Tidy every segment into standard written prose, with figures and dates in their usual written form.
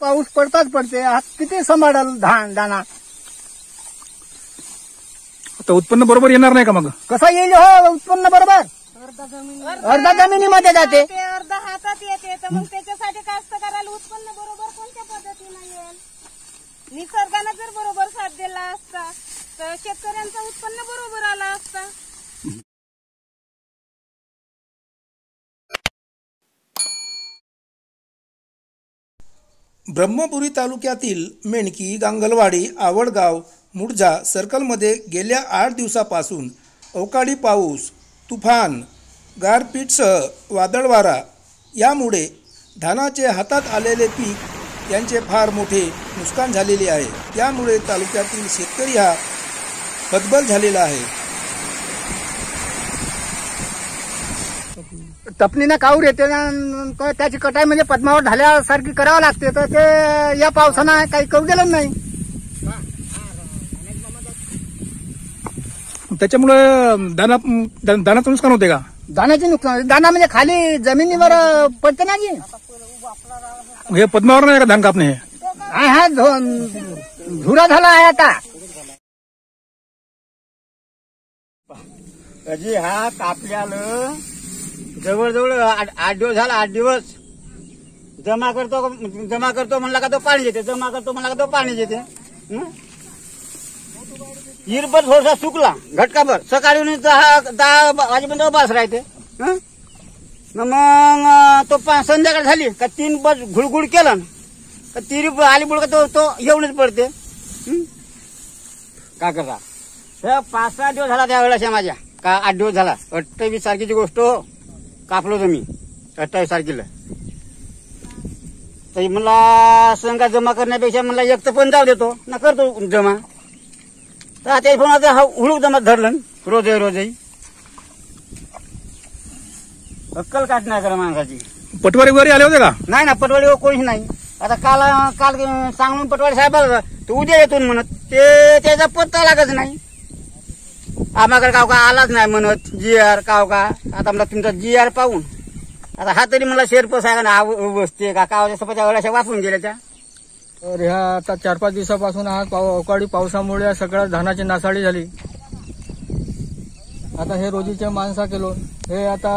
पाऊस पडताच पडते. आज किती सांभाळल दाना. आता उत्पन्न बरोबर येणार नाही का मग? कसं येईल हो उत्पन्न बरोबर? अर्धा जमिनीमध्ये जाते, अर्धा हातात येते. तर मग त्याच्यासाठी कास्तकाराला उत्पन्न बरोबर कोणत्या पद्धतीने येईल? निसर्गाने जर बरोबर साथ दिला असता तर शेतकऱ्यांचं उत्पन्न बरोबर आलं असतं. ब्रह्मपुरी तालुक्यातील मेणकी, गांगलवाडी, आवडगाव, मुडजा सर्कलमध्ये गेल्या 8 दिवसापासून अवकाळी पाऊस, तुफान, गारपीटसह वादळ वारा यामुळे धानाचे हातात आलेले पीक यांचे फार मोठे नुकसान झालेले आहे. त्यामुळे तालुक्यातील शेतकरी हा हतबल झालेला आहे. तपणीनं काऊर येते ना, त्याची कटाई म्हणजे पद्मावर झाल्यासारखी करावं लागते. तर ते या पावसानं काही करू दिलं नाही. त्याच्यामुळे दानाचं नुकसान होते का? दाण्याचे नुकसान, दाना म्हणजे खाली जमिनीवर पडते ना जी. हे पद्मावर नाही का धान कापणे? हा धुरा झाला आहे आता. अजी हा कापल्याला जवळजवळ 8 दिवस झाला. 8 दिवस जमा करतो म्हणला का तो पाणी येते, जमा करतो म्हणला का तो पाणी येते. हिरभर थोडासा सुकला घटकाभर, सकाळी 10 वाजेपर्यंत बस राहते. मग तो संध्याकाळ झाली का 3 बस घुडघुड केला का 3 आली बुड का तो येऊनच पडते. काय करता? 5-6 दिवस झाला त्यावेळेला माझ्या का 8 दिवस झाला. 28 तारखेची गोष्ट कापलो तुम्ही 28 तारखेला. तर मला संघा जमा करण्यापेक्षा मला एक तर पण जाऊ देतो ना, करतो जमा. तर आता फोन आता हुळूक जमा धरलं रोजही अक्कल काट नाही करा माणसाची. पटवारी वगैरे आले होते का? नाही ना, पटवाडी कोणीच नाही. आता काल सांगून पटवाडी साहेब तू उद्या येतो म्हणत, ते त्याचा पत्ता लागत नाही. आम्हाकडे काव का आलाच नाही म्हणत. GR काव का आता मला तुमचा GR पाहून आता हा तरी मला शेरपस आहे ना बसते का कावाच्या सपाच्या वेळाशा वापरून गेल्या त्या. तर ह्या आता 4-5 दिवसापासून हा अवकाळी पावसामुळे सगळ्या धानाची नासाडी झाली. आता हे रोजीचे माणसा केलो, हे आता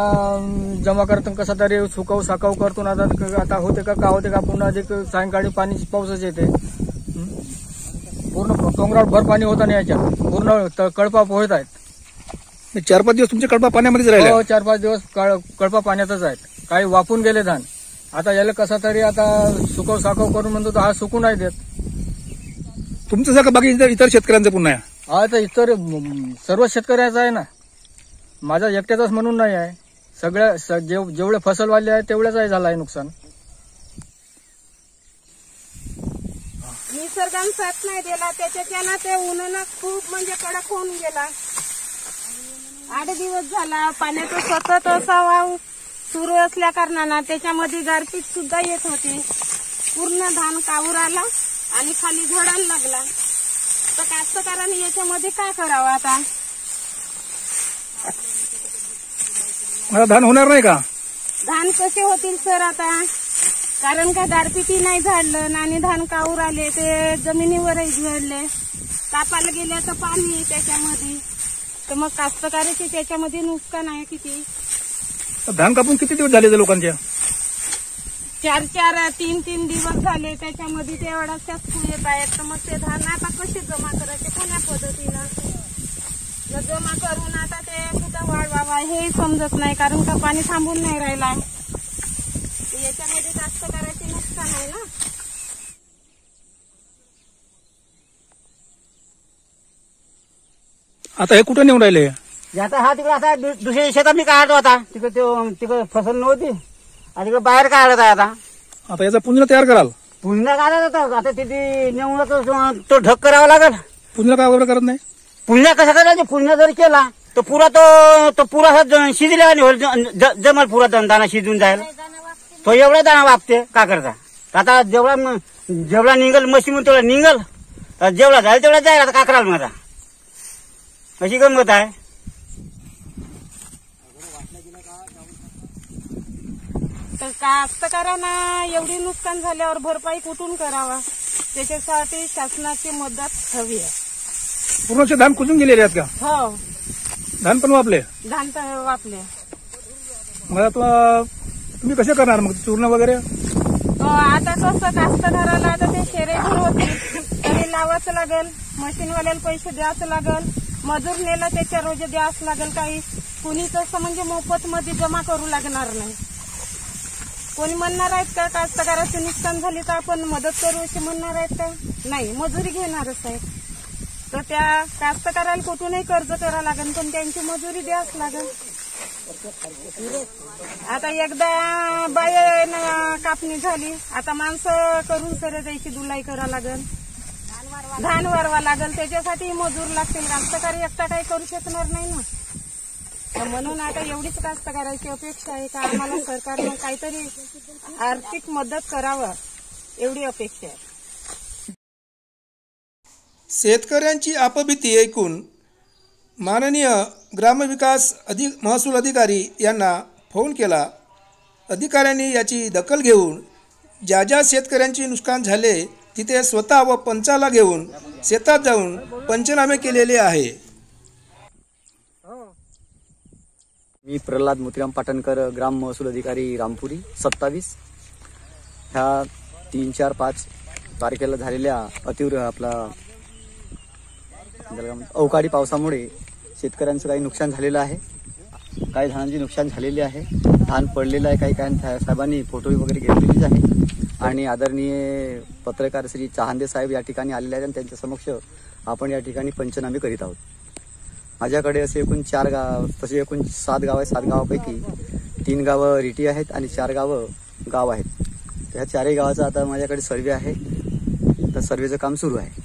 जमा करतो कसा तरी साकाव करतो. आता होते का होते का पुन्हा अधिक सायंकाळी पाणी पाऊसच येते. पूर्ण डोंगरावर भर पाणी होता नाही, याच्यात पूर्ण कळपा पोहत आहेत. 4-5 दिवस तुमचे कळपा पाण्यामध्येच राहिले? हो, 4-5 दिवस कळपा पाण्यातच आहेत. काही वापून गेले धान. आता याला कसा तरी आता साकाव करून म्हणतो तर हा सुकू नाही देत. तुमचं सगळं बाकी इतर शेतकऱ्यांचं पुन्हा आहे? हा, तर इतर सर्व शेतकऱ्याचा आहे ना, माझा एकट्याचाच म्हणून नाही आहे. सगळ्या जेवढे फसलवाले आहेत तेवढ्याच आहे झाला आहे नुकसान. निसर्गाने साथ नाही दिला त्याच्यानं ते उन्हानं खूप म्हणजे कडक होऊन गेला. 8 दिवस झाला पाण्याचा सतत असा वाव सुरू असल्या कारणानं त्याच्यामध्ये गारपीट सुद्धा येत होती. पूर्ण धान कावूर आला आणि खाली झडायला लागला. तर कास्तकारांनी याच्यामध्ये काय करावं आता? मला धान होणार नाही का? धान कसे होतील सर आता? कारण का गारपीटी नाही झाडलं आणि धान कावूर आले ते जमिनीवरही झडले. कापायला गेले तर पाणी त्याच्यामध्ये, तर मग कास्तकाराचे त्याच्यामध्ये नुकसान आहे किती. धान कापून किती दिवस झाले लोकांच्या? 4-4, 3-3 दिवस झाले. त्याच्यामध्ये ते एवढ्याच येत आहेत. तर मग ते धान आता कसे जमा करायचे, कोण्या पद्धतीनं जमा करून आता ते कुठं वाढवावा हे समजत नाही. कारण का पाणी थांबून नाही राहिला. याच्यामध्ये कास्तकाराचे नुकसान आहे ना. आता हे कुठं नेऊन राहिले? आता हा तिकडे आता दुसऱ्या शेतात मी काढतो. आता तिकडे फसल नव्हती आणि तिकडे बाहेर काढत आहे. आता याचा पुंजरा तयार कराल? पुन्हा काढत होता. आता तिथे नेऊन तो ढग करावा लागेल. पुंजरा का वगैरे करत नाही? पुन्हा कसं करायचं? पुन्हा जर केला तर पुरा तो पुरा शिजला जमल. पुरा दाणा शिजून जाईल. तो एवढा दाणा वापते का करता. आता जेवढा निघल मशीन तेवढा निघल, जेवढा जाईल तेवढा जाईल. आता का कराल मग? आता अशी गंमत आहे. तर तर कास्तकारांना एवढी नुकसान झाल्यावर भरपाई कुठून करावा, त्याच्यासाठी शासनाची मदत हवी आहे. पूर्णचे धान कुजून गेलेले आहेत का? हो, धान पण वापले. धान तर वापले. मग आता तुम्ही कसे करणार मग चूर्ण वगैरे? आता कसं कास्तकाराला आता ते शेरेभर होतील तरी लावाचं लागेल, मशीनवाल्याला पैसे द्यावं लागेल, मजूर नेला त्याच्या रोज द्यावं लागेल. काही कुणी तसं म्हणजे मोफत मध्ये जमा करू लागणार नाही. कोणी म्हणणार आहेत का कास्तकाराची नुकसान झाली तर आपण मदत करू अशी म्हणणार आहेत का? नाही, मजुरी घेणारच आहेत. तर त्या कास्तकाराला कुठूनही कर्ज करावं लागेल पण त्यांची मजुरी द्यावंच लागेल. आता एकदा बाया कापणी झाली, आता माणसं करून सर त्याची दुलाई करावं लागेल, धान वारवा लागेल, त्याच्यासाठी मजूर लागतील. कास्तकारी एकटा काही करू शकणार नाही ना. तर म्हणून आता एवढीच कास्तकाराची अपेक्षा आहे का आम्हाला सरकारनं काहीतरी आर्थिक मदत करावं, एवढी अपेक्षा आहे. शेतकऱ्यांची आपबीती ऐकून माननीय ग्रामविकास महसूल अधिकारी यांना फोन केला. अधिकाऱ्यांनी याची दखल घेऊन ज्या ज्या शेतकऱ्यांचे नुकसान झाले तिथे स्वतः व पंचाला घेऊन शेतात जाऊन पंचनामे केलेले आहे. मी प्रल्हाद मोतीराम पाटणकर, ग्राम महसूल अधिकारी रामपुरी 27. ह्या 3, 4, 5 तारखेला झालेल्या अवकाळी पावसामुळे शेतकऱ्यांचं काही नुकसान झालेलं आहे. काही धानांचे नुकसान झालेले आहे, धान पडलेलं आहे. काही साहेबांनी फोटो वगैरे घेतलेलीच आहे आणि आदरणीय पत्रकार श्री चहांदे साहेब या ठिकाणी आलेले आहेत आणि त्यांच्या समक्ष आपण या ठिकाणी पंचनामे करीत आहोत. माझ्याकडे असे एकूण 4 गाव, तसे एकूण 7 गाव आहेत. 7 गावापैकी 3 गावं रिटी आहेत आणि 4 गावं गाव आहेत. ह्या 4ही गावाचा आता माझ्याकडे सर्वे आहे, तर सर्वेचं काम सुरू आहे.